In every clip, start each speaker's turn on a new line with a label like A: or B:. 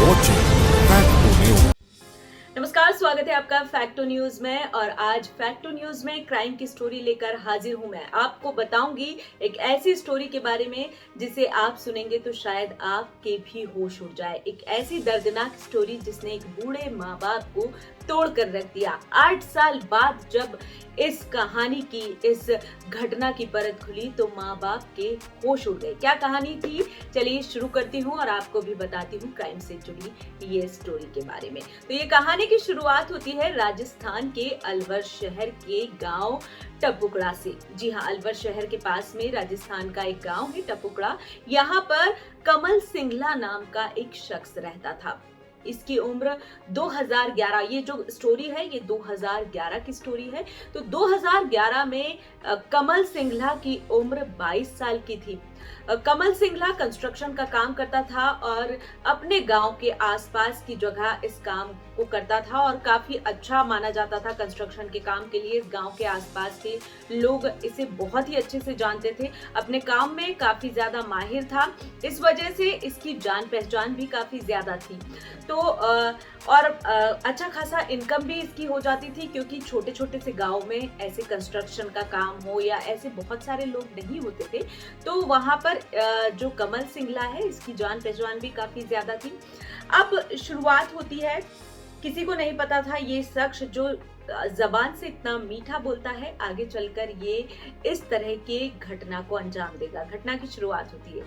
A: watching Facto News.
B: नमस्कार, स्वागत है आपका फैक्टो न्यूज में। और आज फैक्टो न्यूज में क्राइम की स्टोरी लेकर हाजिर हूं मैं। आपको बताऊंगी एक ऐसी स्टोरी के बारे में जिसे आप सुनेंगे तो शायद आपके भी होश उड़ जाए। एक ऐसी दर्दनाक स्टोरी जिसने एक बूढ़े माँ बाप को तोड़ कर रख दिया। 8 साल बाद जब इस कहानी की, इस घटना की परत खुली तो माँ बाप के होश उड़ गए। क्या कहानी थी, चलिए शुरू करती हूँ और आपको भी बताती हूँ क्राइम से जुड़ी ये स्टोरी के बारे में। तो ये कहानी की शुरुआत होती है राजस्थान के अलवर शहर के गांव टपुकड़ा से। जी हाँ, अलवर शहर के पास में राजस्थान का एक गांव है टपुकड़ा। यहाँ पर कमल सिंघला नाम का एक शख्स रहता था। इसकी उम्र 2011, ये जो स्टोरी है ये 2011 की स्टोरी है। तो 2011 में कमल सिंघला की उम्र 22 साल की थी। कमल सिंघला कंस्ट्रक्शन का काम करता था और अपने गांव के आसपास की जगह इस काम को करता था और काफी अच्छा माना जाता था कंस्ट्रक्शन के काम के लिए। इस गांव के आसपास के लोग इसे बहुत ही अच्छे से जानते थे, अपने काम में काफी ज्यादा माहिर था। इस वजह से इसकी जान पहचान भी काफी ज्यादा थी। तो अच्छा खासा इनकम भी इसकी हो जाती थी, क्योंकि छोटे छोटे से गांव में ऐसे कंस्ट्रक्शन का काम हो या ऐसे बहुत सारे लोग नहीं होते थे। तो वहां पर जो कमल सिंघला है इसकी जान पहचान भी काफी ज्यादा थी। अब शुरुआत होती है, किसी को नहीं पता था ये शख्स जो जबान से इतना मीठा बोलता है आगे चलकर ये इस तरह के घटना को अंजाम देगा। घटना की शुरुआत होती है,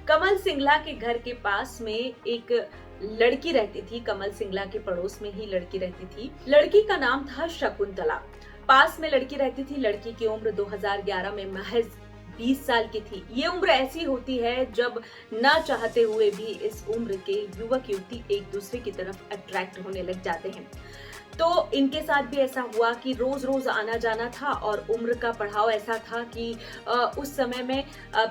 B: कमल सिंघला के घर के पास में एक लड़की रहती थी। कमल सिंघला के पड़ोस में ही लड़की रहती थी। लड़की का नाम था शकुंतला। पास में लड़की रहती थी। लड़की की उम्र 2011 में महज 20 साल की थी। ये उम्र ऐसी होती है जब ना चाहते हुए भी इस उम्र के युवक युवती एक दूसरे की तरफ अट्रैक्ट होने लग जाते हैं। तो इनके साथ भी ऐसा हुआ कि रोज रोज आना जाना था और उम्र का पड़ाव ऐसा था कि उस समय में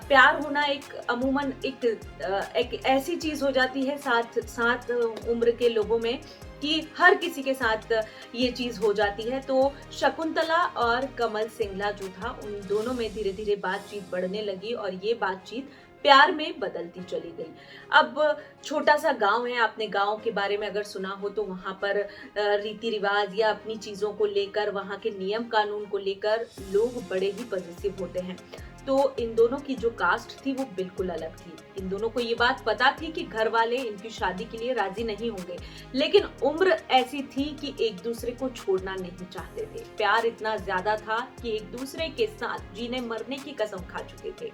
B: प्यार होना एक अमूमन एक ऐसी चीज हो जाती है साथ साथ उम्र के लोगों में कि हर किसी के साथ ये चीज हो जाती है। तो शकुंतला और कमल सिंघला जो था उन दोनों में धीरे धीरे बातचीत बढ़ने लगी और ये बातचीत प्यार में बदलती चली गई। अब छोटा सा गांव है, आपने गांव के बारे में अगर सुना हो तो वहां पर रीति रिवाज या अपनी चीजों को लेकर, वहां के नियम कानून को लेकर लोग बड़े ही पॉजिटिव होते हैं। तो इन दोनों की जो कास्ट थी वो बिल्कुल अलग थी। इन दोनों को ये बात पता थी कि घर वाले इनकी शादी के लिए राजी नहीं होंगे, लेकिन उम्र ऐसी थी कि एक दूसरे को छोड़ना नहीं चाहते थे। प्यार इतना ज्यादा था कि एक दूसरे के साथ जीने मरने की कसम खा चुके थे।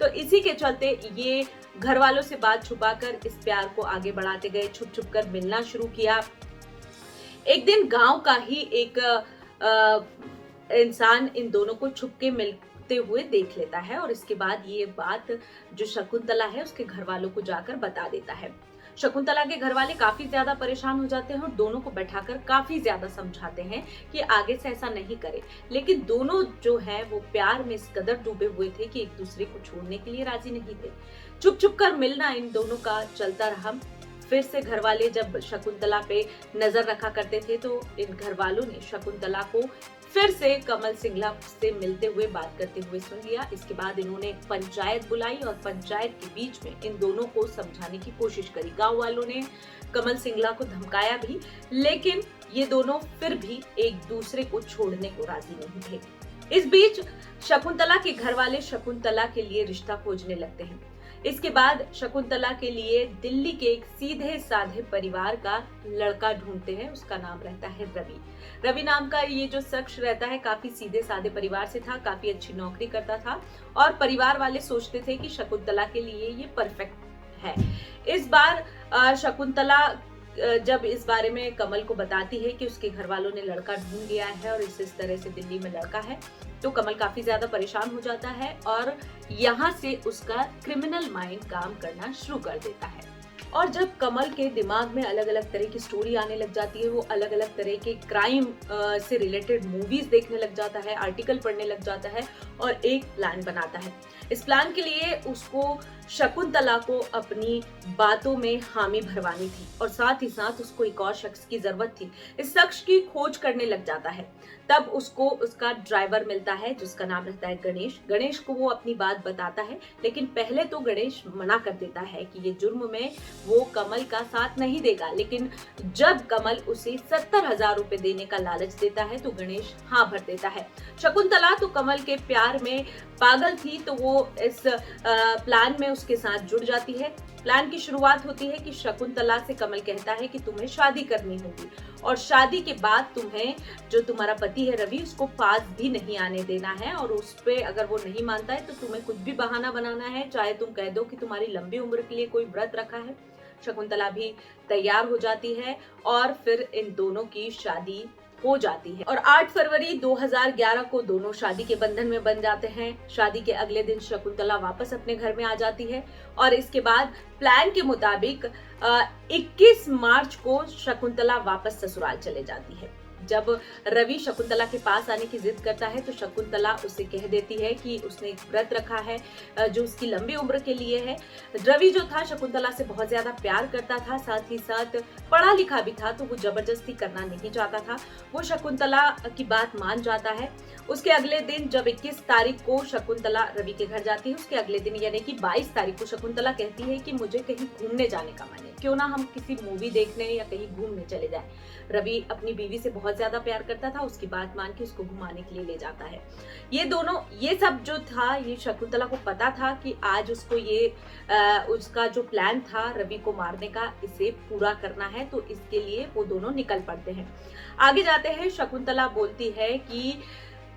B: तो इसी के चलते ये घर वालों से बात छुपाकर इस प्यार को आगे बढ़ाते गए, छुप छुप कर मिलना शुरू किया। एक दिन गांव का ही एक इंसान इन दोनों को छुप के मिलते हुए देख लेता है और इसके बाद ये बात जो शकुंतला है उसके घर वालों को जाकर बता देता है। शकुंतला के घर वाले काफी ज्यादा परेशान हो जाते हैं और दोनों को बैठाकर काफी ज्यादा समझाते हैं कि आगे से ऐसा नहीं करे, लेकिन दोनों जो है वो प्यार में इस कदर डूबे हुए थे कि एक दूसरे को छोड़ने के लिए राजी नहीं थे। छुप छुप कर मिलना इन दोनों का चलता रहा। फिर से घर वाले जब शकुंतला पे नजर रखा करते थे तो इन घर वालों ने शकुंतला को फिर से कमल सिंघला से मिलते हुए बात करते हुए सुन लिया। इसके बाद इन्होंने पंचायत बुलाई और पंचायत के बीच में इन दोनों को समझाने की कोशिश करी। गांव वालों ने कमल सिंघला को धमकाया भी, लेकिन ये दोनों फिर भी एक दूसरे को छोड़ने को राजी नहीं थे। इस बीच शकुंतला के घर वाले शकुंतला के लिए रिश्ता खोजने लगते हैं। इसके बाद शकुंतला के लिए दिल्ली के एक सीधे साधे परिवार का लड़का ढूंढते हैं। उसका नाम रहता है रवि। रवि नाम का ये जो शख्स रहता है काफी सीधे साधे परिवार से था, काफी अच्छी नौकरी करता था और परिवार वाले सोचते थे कि शकुंतला के लिए ये परफेक्ट है। इस बार शकुंतला जब इस बारे में कमल को बताती है कि उसके घर वालों ने लड़का ढूंढ लिया है और इस तरह से दिल्ली में लड़का है, तो कमल काफी ज्यादा परेशान हो जाता है और यहाँ से उसका क्रिमिनल माइंड काम करना शुरू कर देता है। और जब कमल के दिमाग में अलग अलग तरह की स्टोरी आने लग जाती है, वो अलग अलग तरह के क्राइम से रिलेटेड मूवीज देखने लग जाता है, आर्टिकल पढ़ने लग जाता है और एक प्लान बनाता है। इस प्लान के लिए उसको शकुंतला को अपनी बातों में हामी भरवानी थी और साथ ही साथ उसको एक और शख्स की जरूरत थी। इस शख्स की खोज करने लग जाता है। तब उसको उसका ड्राइवर मिलता है जिसका नाम रहता है गणेश। गणेश को वो अपनी बात बताता है, लेकिन पहले तो गणेश मना कर देता है कि ये जुर्म में वो कमल का साथ नहीं देगा। लेकिन जब कमल उसे 70,000 रुपए देने का लालच देता है तो गणेश हाँ भर देता है। शकुंतला तो कमल के प्यार में पागल थी, तो वो इस प्लान में उसके साथ जुड़ जाती है। प्लान की शुरुआत होती है कि शकुंतला से कमल कहता है कि तुम्हें शादी करनी होगी और शादी के बाद तुम्हें जो तुम्हारा पति है रवि, उसको पास भी नहीं आने देना है, और उस पे अगर वो नहीं मानता है तो तुम्हें कुछ भी बहाना बनाना है, चाहे तुम कह दो कि तुम्हारी लंबी उम्र के लिए कोई व्रत रखा है। शकुंतला भी तैयार हो जाती है और फिर इन दोनों की शादी हो जाती है और 8 फरवरी 2011 को दोनों शादी के बंधन में बंध जाते हैं। शादी के अगले दिन शकुंतला वापस अपने घर में आ जाती है और इसके बाद प्लान के मुताबिक 21 मार्च को शकुंतला वापस ससुराल चले जाती है। जब रवि शकुंतला के पास आने की जिद करता है तो शकुंतला उसे कह देती है कि उसने एक व्रत रखा है जो उसकी लंबी उम्र के लिए है। रवि जो था शकुंतला से बहुत ज्यादा प्यार करता था, साथ ही साथ पढ़ा लिखा भी था, तो वो जबरदस्ती करना नहीं चाहता था। वो शकुंतला की बात मान जाता है। उसके अगले दिन जब 21 तारीख को शकुंतला रवि के घर जाती है, उसके अगले दिन यानी कि 22 तारीख को शकुंतला कहती है कि मुझे कहीं घूमने जाने का मन है, क्यों ना हम किसी मूवी देखने या कहीं घूमने चले जाएं। रवि अपनी बीवी से बहुत ज्यादा प्यार करता था, उसकी बात मान के उसको घुमाने के लिए ले जाता है। ये सब जो था ये शकुंतला को पता था कि आज उसको उसका जो प्लान था रवि को मारने का, इसे पूरा करना है, तो इसके लिए वो दोनों निकल पड़ते हैं। आगे जाते हैं। शकुंतला बोलती है कि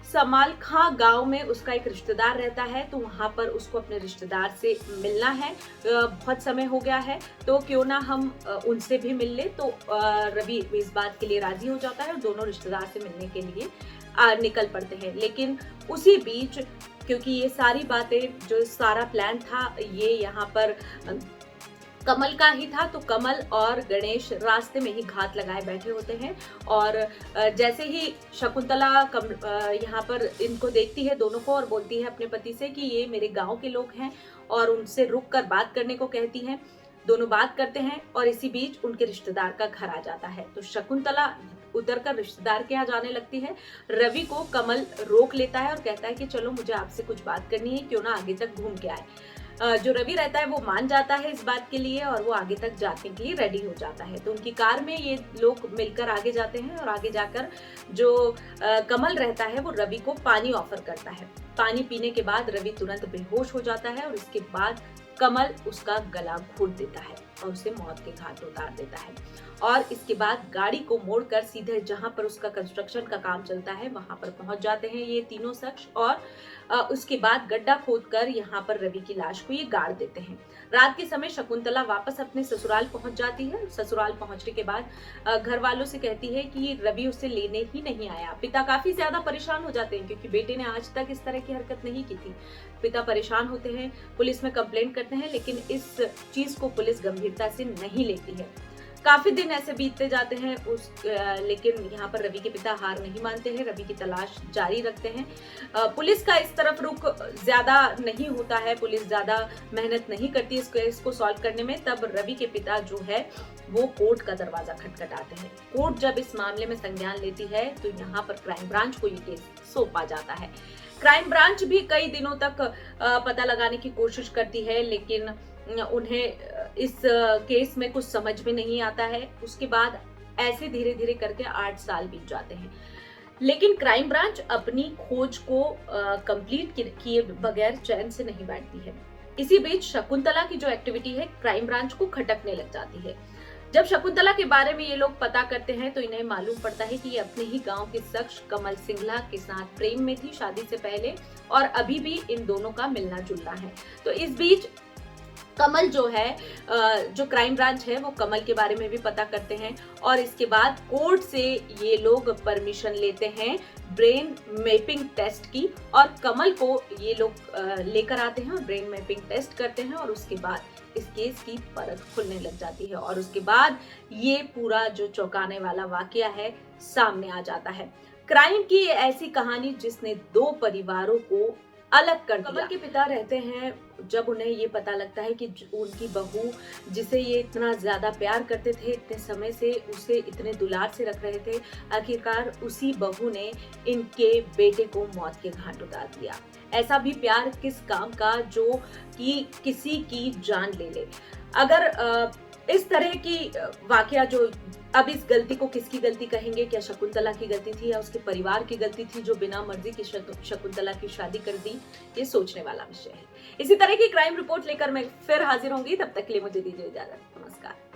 B: समाल खां गांव में उसका एक रिश्तेदार रहता है, तो वहां पर उसको अपने रिश्तेदार से मिलना है। बहुत समय हो गया है, तो क्यों ना हम उनसे भी मिल ले। तो रवि इस बात के लिए राजी हो जाता है और दोनों रिश्तेदार से मिलने के लिए निकल पड़ते हैं। लेकिन उसी बीच, क्योंकि ये सारी बातें, जो सारा प्लान था, ये यहाँ पर कमल का ही था, तो कमल और गणेश रास्ते में ही घात लगाए बैठे होते हैं। और जैसे ही शकुंतला यहाँ पर इनको देखती है दोनों को और बोलती है अपने पति से कि ये मेरे गांव के लोग हैं, और उनसे रुक कर बात करने को कहती हैं। दोनों बात करते हैं और इसी बीच उनके रिश्तेदार का घर आ जाता है, तो शकुंतला उतरकर रिश्तेदार के यहाँ जाने लगती है। रवि को कमल रोक लेता है और कहता है कि चलो मुझे आपसे कुछ बात करनी है, क्यों ना आगे तक घूम के आए। जो रवि रहता है वो मान जाता है इस बात के लिए और वो आगे तक जाने के लिए रेडी हो जाता है। तो उनकी कार में ये लोग मिलकर आगे जाते हैं और आगे जाकर जो कमल रहता है वो रवि को पानी ऑफर करता है। पानी पीने के बाद रवि तुरंत बेहोश हो जाता है और इसके बाद कमल उसका गला घोट देता है और उसे मौत के घाट उतार देता है। और इसके बाद गाड़ी को मोड़कर सीधे जहां पर उसका कंस्ट्रक्शन का काम चलता है वहां पर पहुंच जाते हैं ये तीनों शख्स, और उसके बाद गड्ढा खोदकर यहाँ पर रवि की लाश को ये गाड़ देते हैं। रात के समय शकुंतला वापस अपने ससुराल पहुंच जाती है। ससुराल पहुंचने के बाद घर वालों से कहती है कि रवि उसे लेने ही नहीं आया। पिता काफी ज्यादा परेशान हो जाते हैं क्योंकि बेटे ने आज तक इस तरह की हरकत नहीं की थी। पिता परेशान होते हैं, पुलिस में कंप्लेंट करते हैं, लेकिन इस चीज को पुलिस गंभीरता से नहीं लेती है। काफी दिन ऐसे बीतते जाते हैं लेकिन यहाँ पर रवि के पिता हार नहीं मानते हैं, रवि की तलाश जारी रखते हैं। पुलिस का इस तरफ रुख ज्यादा नहीं होता है, पुलिस ज्यादा मेहनत नहीं करती इस केस को सॉल्व करने में। तब रवि के पिता जो है वो कोर्ट का दरवाजा खटखटाते हैं। कोर्ट जब इस मामले में संज्ञान लेती है तो यहाँ पर क्राइम ब्रांच को ये केस सौंपा जाता है। क्राइम ब्रांच भी कई दिनों तक पता लगाने की कोशिश करती है, लेकिन उन्हें इस केस में कुछ समझ में नहीं आता है। उसके बाद ऐसे धीरे धीरे करके 8 साल बीत जाते हैं, लेकिन क्राइम ब्रांच अपनी खोज को कंप्लीट किए बगैर चैन से नहीं बैठती है। इसी बीच शकुंतला की जो एक्टिविटी है क्राइम ब्रांच को खटकने लग जाती है। जब शकुंतला के बारे में ये लोग पता करते हैं तो इन्हें मालूम पड़ता है कि ये अपने ही गांव के शख्स कमल सिंघला के साथ प्रेम में थी शादी से पहले, और अभी भी इन दोनों का मिलना जुलना है। तो इस बीच कमल जो है, जो क्राइम ब्रांच है वो कमल के बारे में भी पता करते हैं, और इसके बाद कोर्ट से ये लोग परमिशन लेते हैं ब्रेन मैपिंग टेस्ट की, और कमल को ये लोग लेकर आते हैं और ब्रेन मैपिंग टेस्ट करते हैं, और उसके बाद इस केस की परत खुलने लग जाती है। और उसके बाद ये पूरा जो चौंकाने वाला वाकया है सामने आ जाता है। क्राइम की ऐसी कहानी जिसने 2 परिवारों को अलग कर दिया। कमल के पिता रहते हैं, जब उन्हें ये पता लगता है कि उनकी बहू जिसे ये इतना ज्यादा प्यार करते थे, इतने समय से उसे इतने दुलार से रख रहे थे, आखिरकार उसी बहू ने इनके बेटे को मौत के घाट उतार दिया। ऐसा भी प्यार किस काम का जो कि किसी की जान ले ले। अगर इस तरह की वाकया जो अब इस गलती को किसकी गलती कहेंगे? क्या शकुंतला की गलती थी या उसके परिवार की गलती थी जो बिना मर्जी की शकुंतला की शादी कर दी? ये सोचने वाला विषय है। इसी तरह की क्राइम रिपोर्ट लेकर मैं फिर हाजिर होंगी, तब तक के लिए मुझे दीजिए इजाजत। नमस्कार।